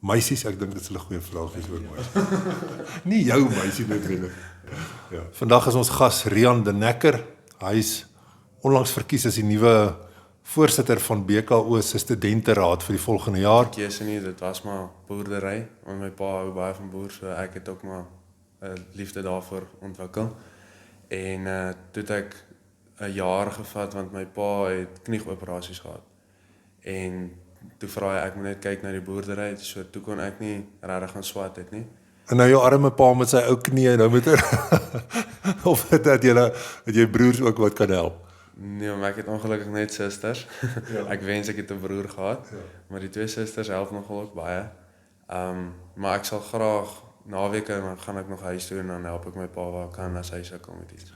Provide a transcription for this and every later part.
Meisies, ek dink dit is 'n goeie vraag is oor meisies. Nie jou meisie noodwendig. Ja. Vandag is ons gas Rian de Necker. Hy is onlangs verkies as die nuwe voorsitter van BKO se studenteraad vir die volgende jaar. Keuse nie, dit was maar boerdery, want my pa hou baie van boer, so ek het ook maar 'n liefde daarvoor ontwikkel. En toe het ek 'n jaar gevat, want my pa het knieoperasies gehad. En toe vra hy, ek moet net kyk na die boerdery, so toe kon ek nie regtig gaan swat het nie. En nou jou arme pa met sy ou knie, nou moet of dat jy broers ook wat kan help. Nee, maar ek het ongelukkig net susters. Ja. Ek wens ek het 'n broer gehad, maar die twee susters help nogal ook baie. Maar ek sal graag naweke dan gaan ek nog huis toe en dan help ek my pa waar ek kan as hy sukkel met iets.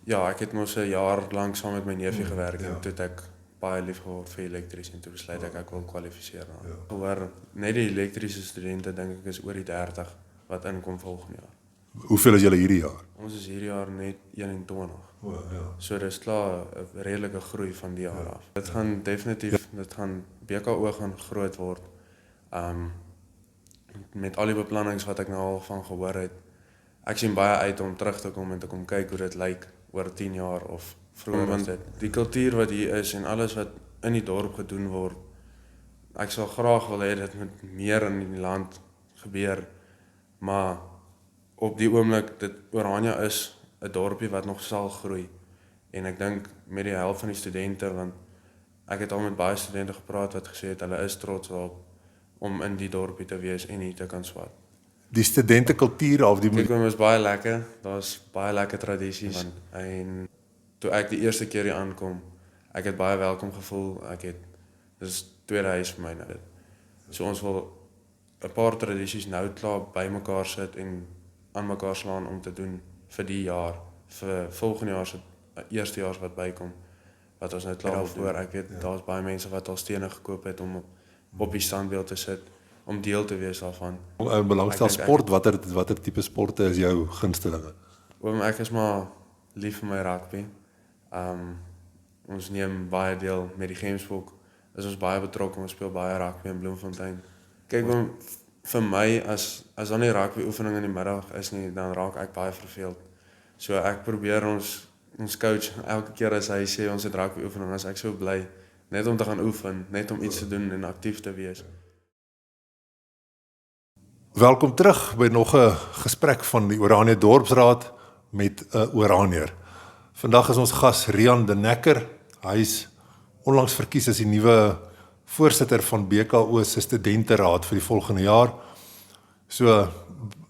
Ja, ek het mos 'n jaar lank saam met my neefie gewerk en toe het ek baie lief geword vir elektries en toe besluit ek wil kwalifiseer. Hoewel net die elektriese studente dink ek is oor die 30 wat inkom volgende jaar. Hoeveel is julle hierdie jaar? Ons is hierdie jaar net 21. O, ja. So dis klaar 'n redelike groei van die jaar af. Dit gaan definitief, BKO gaan groot word. Met al die beplannings wat ek nou al van gehoor het. Ek sien baie uit om terug te kom en te kom kyk hoe dit lyk oor 10 jaar of vroeër was dit. Die kultuur wat hier is en alles wat in die dorp gedoen word. Ek sal graag wil hê dit moet meer in die land gebeur, maar op die oomblik dit Orania is 'n dorpie wat nog sal groei. En ek dink met die help van die studente, want ek het al met baie studente gepraat wat gesê het hulle is trots op om in die dorpie te wees en hier te kan swat. Die studentekultuur of die Kyk, is baie lekker. Daar's baie lekker tradisies en toe ek die eerste keer hier aankom, ek het baie welkom gevoel. Dis tweede huis vir my nou dit. So ons wil 'n paar tradisies nou klaar bymekaar sit en aan mekaar slaan om te doen vir die jaar, vir volgende jaar se eerstejaars wat bykom, wat ons nou klaar voor. Ek weet daar's baie mense wat al stene gekoop het om op die standbeeld te sit, om deel te wees daarvan. Belangstel sport, watter tipe sporte is jou gunstelinge? Ek is maar lief vir my rugby. Ons neem baie deel met die Gemsbok. Is ons baie betrokke, ons speel baie rugby in Bloemfontein. Kyk, vir my, as daar nie rugby oefening in die middag is nie, dan raak ek baie verveeld. So ek probeer ons coach, elke keer as hy sê ons het rugby oefening, as ek so bly, net om te gaan oefen, net om iets te doen en aktief te wees. Welkom terug by nog 'n gesprek van die Orania Dorpsraad met 'n Oranier. Vandag is ons gas Rian de Necker. Hy is onlangs verkies as die nuwe voorsitter van BKO se studenteraad vir die volgende jaar. So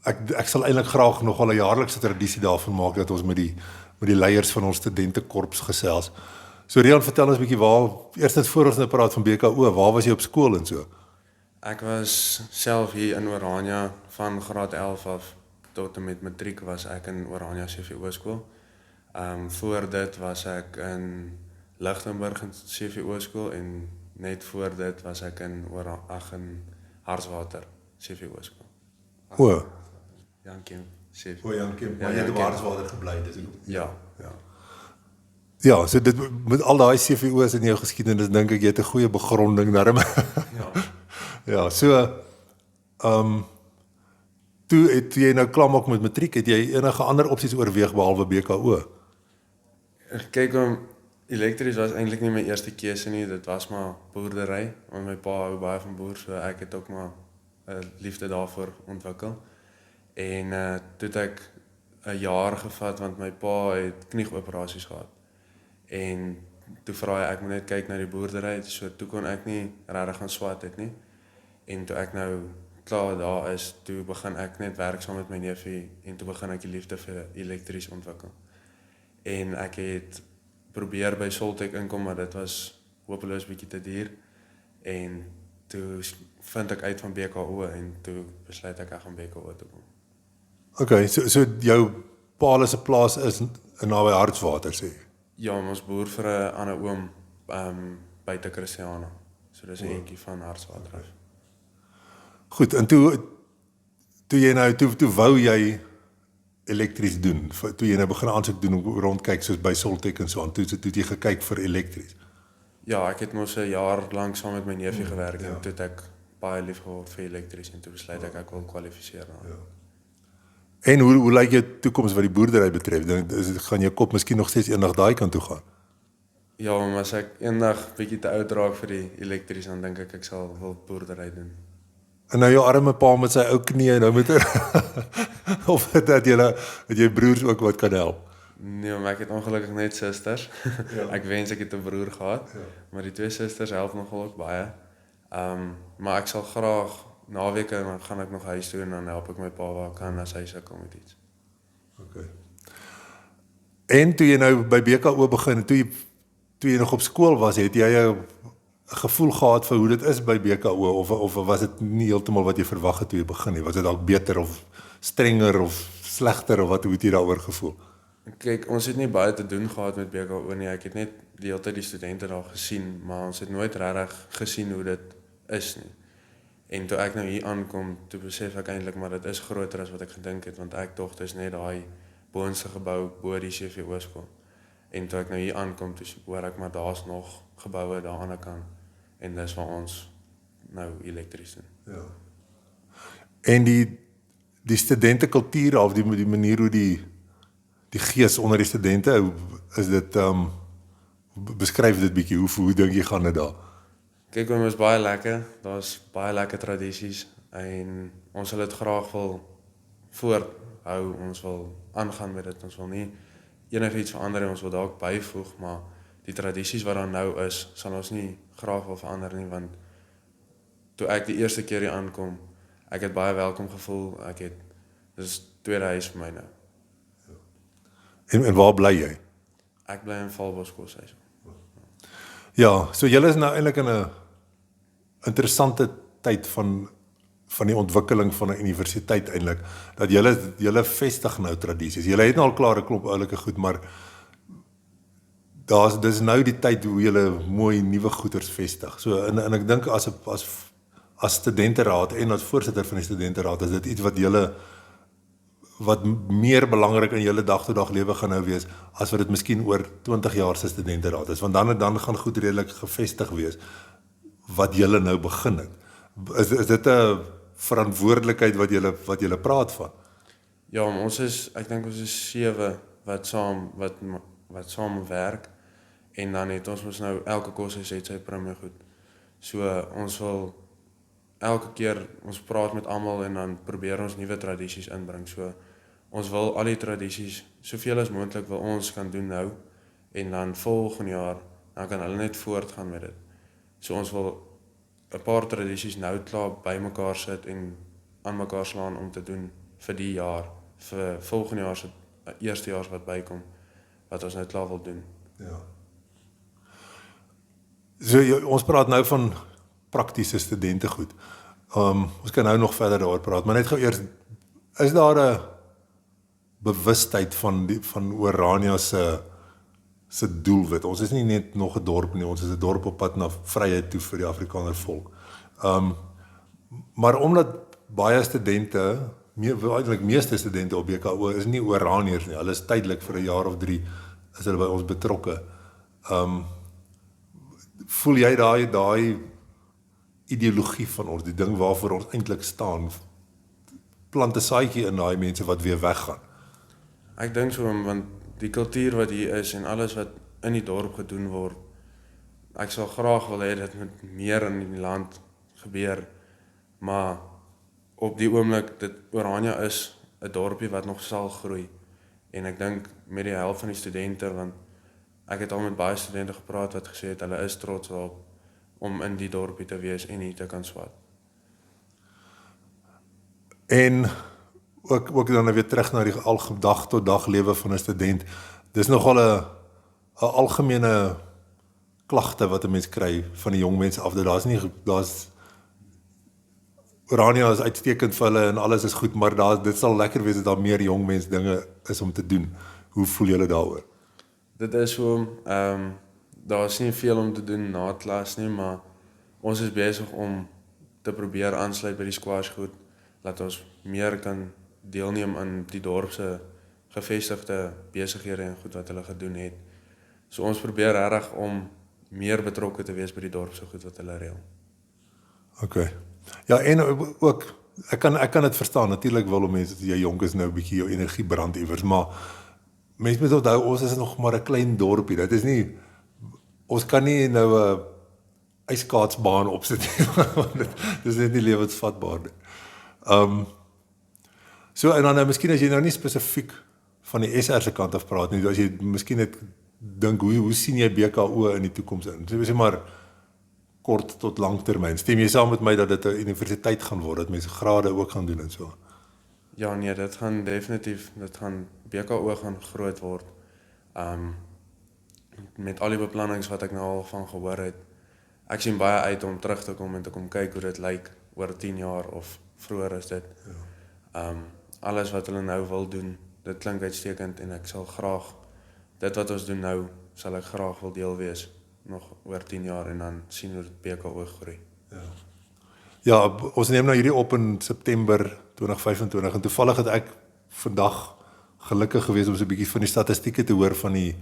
ek sal eintlik graag nogal 'n jaarlikse tradisie daarvan maak dat ons met die leiers van ons studentekorps gesels. So Rian, vertel ons 'n bietjie eers net voor ons nou praat van BKO, waar was jy op skool en so? Ek was self hier in Orania van graad 11 af tot en met matriek was ek in Orania CVO skool. Voor dit was ek in Lichtenburg in CVO skool en net voor dit was ek in Hartswater CVO skool. O, Jankiem CVO. Jankiem, maar jy het op Hartswater gebly, dis ek. Ja. Ja, so dit met al daai CVO's in jou geskiedenis dink ek jy het 'n goeie begronding daarmee. Ja. Ja, so toe jy nou klaar maak met matriek, het jy enige ander opsies oorweeg behalwe BKO? Kyk, elektries was eintlik nie my eerste keuse nie, dit was maar boerdery, want my pa hou baie van boer, so ek het ook maar 'n liefde daarvoor ontwikkel. En toe het ek 'n jaar gevat, want my pa het knieoperasies gehad. En toe vra hy, ek moet net kyk na die boerdery, so toe kon ek nie regtig gaan swat het nie. En toe ek nou klaar daar is, toe begin ek net werk saam met my neefie en toe begin ek die liefde vir elektries ontwikkel. En ek het probeer by Soltech inkom, maar dit was hopeloos bietjie te duur. En toe vind ek uit van BKO en toe besluit ek gaan BKO toe kom. Okay, so jou pa se plaas is naby Hartswater sê jy? Ja, ons boer vir 'n ander oom buite Christiana. So dis 'n entjie van Hartswater af. Goed, en toe wou jy elektries doen, toe jy nou begin aansoek doen om rondkyk soos by Soltech en so aan, toe jy gekyk vir elektries. Ja, ek het mos 'n jaar lank saam met my neefie gewerk en toe het ek baie lief geword vir elektries en toe besluit ek wil kwalifiseer daarin. Ja. En hoe lyk jou toekoms wat die boerdery betref? Gaan jou kop miskien nog steeds eendag daai kant toe gaan? Ja, maar as ek eendag bietjie te oud raak vir die elektries, dan dink ek sal wil boerdery doen. En nou jou arme pa met sy ou knie, nou moet of dat jy broers ook wat kan help? Nee, maar ek het ongelukkig net susters. Ja. Ek wens ek het 'n broer gehad, maar die 2 susters help nogal ook baie. Maar ek sal graag naweke dan gaan ek nog huis toe en dan help ek my pa waar ek kan as hy sukkel met iets. Okay. En toe jy nou by BKO begin, toe jy nog op skool was, het jy 'n gevoel gehad vir hoe dit is by BKO of was dit nie heeltemal wat jy verwag het toe jy begin nie? Was dit dalk beter of strenger of slegter of hoe het jy daaroor gevoel? Kyk, ons het nie baie te doen gehad met BKO nie. Ek het net die hele tyd die studente daar gesien, maar ons het nooit regtig gesien hoe dit is nie. En toe ek nou hier aankom, toe besef ek eintlik maar dit is groter as wat ek gedink het, want ek dog dit is net daai boonste gebou bo die CVO skool. En toe ek nou hier aankom, toe hoor ek maar daar's nog geboue daar aan die ander kant en dis waar ons nou elektries doen. Ja. En die studentekultuur of die manier hoe die gees onder die studente, is dit beskryf dit bietjie, hoe dink jy gaan dit daar? Kyk, ons is baie lekker. Daar's baie lekker tradisies en ons wil dit graag wil voorhou. Ons wil aangaan met dit. Ons wil nie enigiets verander en ons wil dalk byvoeg, maar die tradisies wat daar nou is, sal ons nie graag wil verander nie, want toe ek die eerste keer hier aankom, ek het baie welkom gevoel. Dis tweede huis vir my nou. En waar bly jy? Ek bly in Valbos koshuis. Ja, so julle is nou eintlik in 'n interessante tyd van die ontwikkeling van 'n universiteit eintlik, dat julle vestig nou tradisies. Julle het nou al klaar 'n klomp oulike goed, maar dis nou die tyd hoe julle mooi nuwe goeders vestig. So en ek dink as studenteraad en as voorsitter van die studenteraad is dit iets wat meer belangrik in julle dag-tot-dag lewe gaan nou wees as wat dit miskien oor 20 jaar se studenteraad is, want dan gaan goed redelik gevestig wees wat julle nou begin het. Is dit 'n verantwoordelikheid wat julle praat van? Ja, ek dink ons is 7 wat saam werk en dan het ons mos nou elke koshuis het sy prime goed. So ons wil elke keer ons praat met almal en dan probeer ons nuwe tradisies inbring. So ons wil al die tradisies soveel as moontlik wil ons kan doen nou en dan volgende jaar dan kan hulle net voortgaan met dit. So ons wil 'n paar tradisies nou klaar bymekaar sit en aan mekaar slaan om te doen vir die jaar, vir volgende jaar se eerstejaars wat bykom wat ons nou klaar wil doen. Ja. So ons praat nou van praktiese studente goed. Ons kan nou nog verder daaroor praat, maar net gou eers, is daar 'n bewustheid van Orania se doelwit? Ons is nie net nog 'n dorp nie, ons is 'n dorp op pad na vryheid toe vir die Afrikaner volk. Maar omdat baie studente, eintlik meeste studente op BKO is nie Oraniërs nie, hulle is tydelik vir 'n jaar of 3 is hulle by ons betrokke. Voel jy daai ideologie van ons, die ding waarvoor ons eintlik staan, plant 'n saadjie in daai mense wat weer weggaan? Ek dink so, want die kultuur wat hier is en alles wat in die dorp gedoen word, ek sal graag wil hê dit moet meer in die land gebeur, maar op die oomblik, Orania is 'n dorpie wat nog sal groei, en ek dink met die help van die studente, want ek het al met baie studente gepraat wat gesê het, hulle is trots op om in die dorpie te wees en hier te kan swat. En ook dan weer terug na die dag tot dag lewe van 'n student. Dis nogal 'n algemene klagte wat 'n mens kry van die jong mense af, dat daar's Orania is uitstekend vir hulle en alles is goed, maar dit sal lekker wees dat daar meer jong mense dinge is om te doen. Hoe voel julle daaroor? Dit is so, daar is nie veel om te doen na klas nie, maar ons is besig om te probeer aansluit by die squash goed, dat ons meer kan deelneem aan die dorp se gevestigde besighede en goed wat hulle gedoen het. So ons probeer regtig om meer betrokke te wees by die dorp se goed wat hulle reël. Okay. Ja, en ook ek kan dit verstaan. Natuurlik wil mense dat jy jonk is nou 'n bietjie jou energie brand iewers, maar mense moet onthou ons is nog maar 'n klein dorpie. Dit is nie ons kan nie nou 'n yskaatsbaan opsit nie. Want dit is net nie lewensvatbaar nie. So en dan miskien as jy nou nie spesifiek van die SR se kant af praat nie, as jy miskien net dink hoe sien jy BKO in die toekoms in? So sê maar kort tot langtermyn. Stem jy saam met my dat dit 'n universiteit gaan word, dat mense grade ook gaan doen en so? Ja nee, dit gaan definitief, BKO gaan groot word. Met al die beplannings wat ek nou al van gehoor het, ek sien baie uit om terug te kom en te kom kyk hoe dit lyk oor 10 jaar of vroeër is dit. Alles wat hulle nou wil doen, dit klink uitstekend en ek sal graag, dit wat ons doen nou, sal ek graag wil deel wees, nog oor 10 jaar en dan sien hoe dit BKO groei. Ja, ons neem nou hierdie op in September 2025 en toevallig het ek vandag gelukkig gewees om so 'n bietjie van die statistieke te hoor van die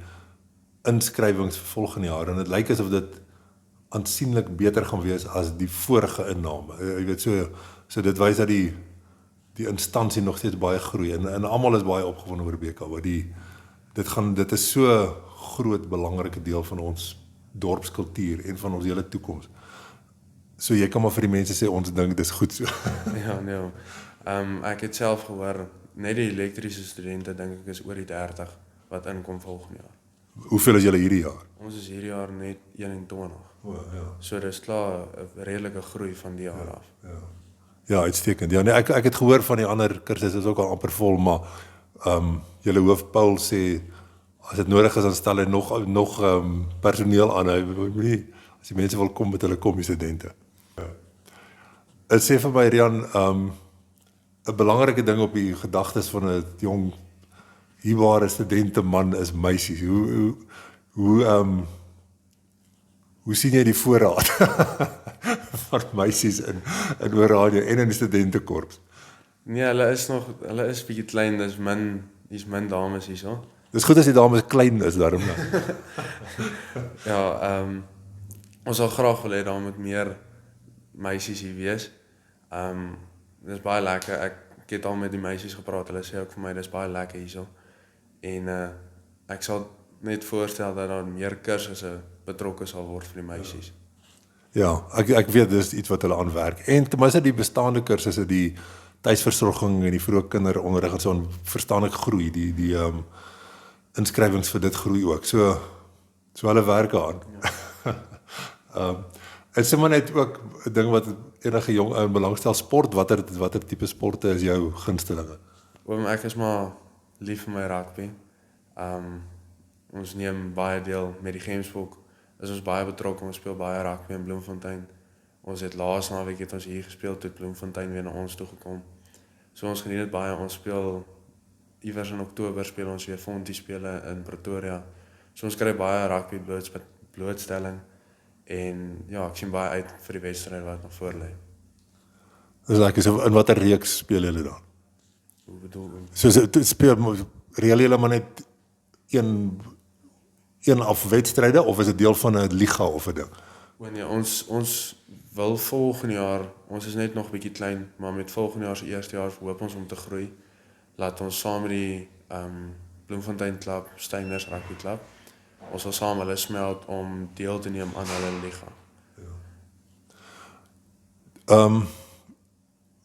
inskrywings vir volgende jaar en dit lyk asof dit aansienlik beter gaan wees as die vorige inname. Jy weet so dit wys dat die instansie nog steeds baie groei en almal is baie opgewonde oor BKO. Dit is so groot belangrike deel van ons dorpskultuur en van ons hele toekoms. So jy kan maar vir die mense sê ons dink dis goed so. Ja, nee. Ek het self gehoor, net die elektriese studente dink ek is oor die 30 wat inkom volgende jaar. Hoeveel is julle hierdie jaar? Ons is hierdie jaar net 21. O, ja. So dis klaar 'n redelike groei van die jaar af. Ja, uitstekend. Ja, nee, ek het gehoor van die ander kursusse is ook al amper vol, maar julle hoof Paul sê as dit nodig is dan stel hy nog personeel aan. Hy moenie as die mense wil kom met hulle kom die studente. Dit sê vir my Rian, 'n belangrike ding op die gedagtes van 'n jong hierbare studente man is meisies. Hoe sien jy die voorraad van meisies in Oranje en in die studentekorps? Nee, hulle is bietjie klein, hier's min dames hierso. Dis goed as die dames klein is daarom nou. Ja, ons sal graag wil hê daar moet meer meisies hier wees. Dis baie lekker. Ek het al met die meisies gepraat. Hulle sê ook vir my dis baie lekker hierso. En ek sal net voorstel dat daar meer kursusse betrokke sal word vir die meisies. Ja, ek weet dis iets wat hulle aanwerk. En ten minste die bestaande kursusse, die tuisversorging en die vroeë kinderonderrig en so verstaan ek groei. Die inskrywings vir dit groei ook. So hulle werk aan. En sê maar net ook 'n ding wat enige jong ou belangstel, sport, watter tipe sporte is jou gunstelinge? Ek is maar lief vir my rugby. Ons neem baie deel met die Gemsbok. Is ons baie betrokke, ons speel baie rugby in Bloemfontein. Ons het laas naweek het ons hier gespeel toe Bloemfontein weer na ons toe gekom. So ons geniet dit baie. Ons speel iewers in Oktober speel ons weer Fontie spele in Pretoria. So ons kry baie rugby blootstelling en ja, ek sien baie uit vir die wedstryd wat nog voor lê. Dis lekker. So in watter reeks speel julle dan? Hoe bedoel jy? So speel reël julle maar net een af wedstryde of is dit deel van 'n liga of 'n ding? Nee, ons wil volgende jaar, ons is net nog 'n bietjie klein, maar met volgende jaar se eerste jaar hoop ons om te groei. Laat ons saam met die Bloemfontein Club, Steiners Rugby Club, ons wil saam hulle smelt om deel te neem aan hulle liga.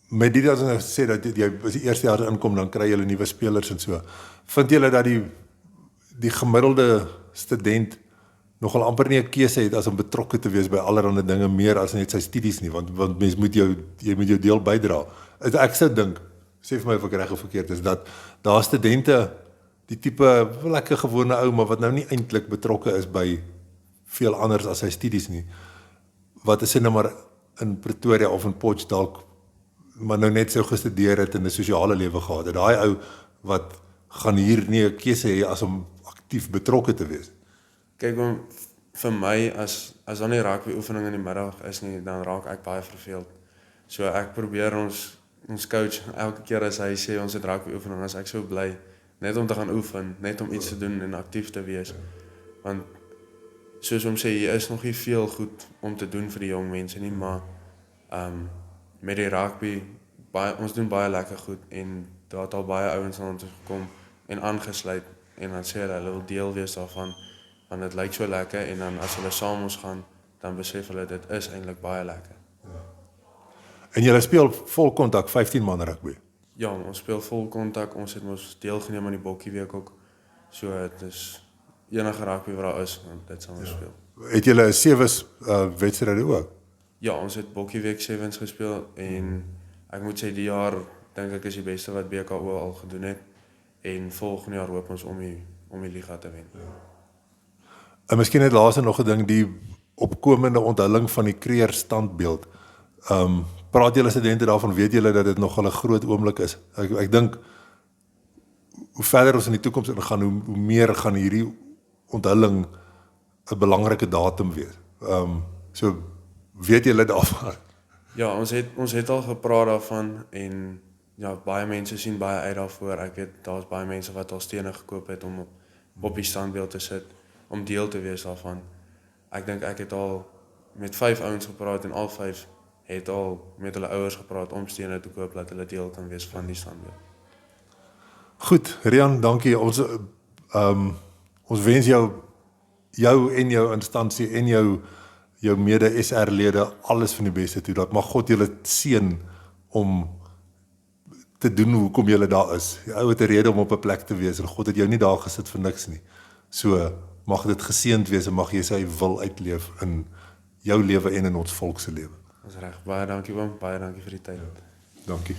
Met dit as ons sê dat jy as die eerste jaar inkom dan kry jy nuwe spelers en so. Vind julle dat die gemiddelde student nogal amper nie 'n keuse het as om betrokke te wees by allerlei dinge meer as net sy studies nie, want mens moet jy moet jou deel bydra. Ek sou dink, sê vir my of ek reg of verkeerd is, dat daar studente die tipe lekker gewone ou maar wat nou nie eintlik betrokke is by veel anders as sy studies nie. Wat is nou maar in Pretoria of in Potch dalk maar nou net so gestudeer het en 'n sosiale lewe gehad het. Daai ou wat gaan hier nie 'n keuse hê as om aktief betrokke te wees. Kyk, vir my as daar nie rugby oefening in die middag is nie, dan raak ek baie verveeld. So ek probeer ons coach elke keer as hy sê ons het rugby oefening, as ek so bly net om te gaan oefen, net om iets te doen en aktief te wees. Want soos om sê, hier is nog nie veel goed om te doen vir die jong mense nie, maar met die rugby, ons doen baie lekker goed en daar het al baie ouens aan ons gekom en aangesluit en dan sê hulle wil deel wees daarvan, want dit lyk so lekker en dan as hulle saam ons gaan, dan besef hulle dit is eintlik baie lekker. En julle speel vol kontak 15 man rugby. Ja, ons speel vol kontak, ons het ons deelgeneem aan die bokkieweek ook, so het is enige rugby wat daar is, want dit sal ons speel. Het julle 'n sewes wedstryde ook? Ja, ons het bokkieweek 7s gespeel en ek moet sê die jaar dink ek is die beste wat BKO al gedoen het en volgende jaar hoop ons om die liga te wen. En miskien net laaste nog 'n ding, die opkomende onthulling van die Kreer standbeeld. Praat julle studente daarvan, weet julle dat dit nogal 'n groot oomblik is? Ek dink hoe verder ons in die toekoms ingaan, hoe meer gaan hierdie onthulling 'n belangrike datum wees. So weet julle daarvan? Ja, ons het al gepraat daarvan en ja, baie mense sien baie uit daarvoor. Daar's baie mense wat al stene gekoop het om op die standbeeld te sit, om deel te wees daarvan. Ek dink ek het al met 5 ouens gepraat en al 5 het al met hulle ouers gepraat om stene te koop dat hulle deel kan wees van die standbeeld. Goed, Rian, dankie. Ons wens jou en jou instansie en jou mede SR-lede alles van die beste toe. Dat mag God julle seën om te doen hoekom julle daar is. Jy het 'n rede om op 'n plek te wees en God het jou nie daar gesit vir niks nie. So mag dit geseënd wees en mag jy sy wil uitleef in jou lewe en in ons volk se lewe. Dis reg. Baie dankie oom, baie dankie vir die tyd. Dankie.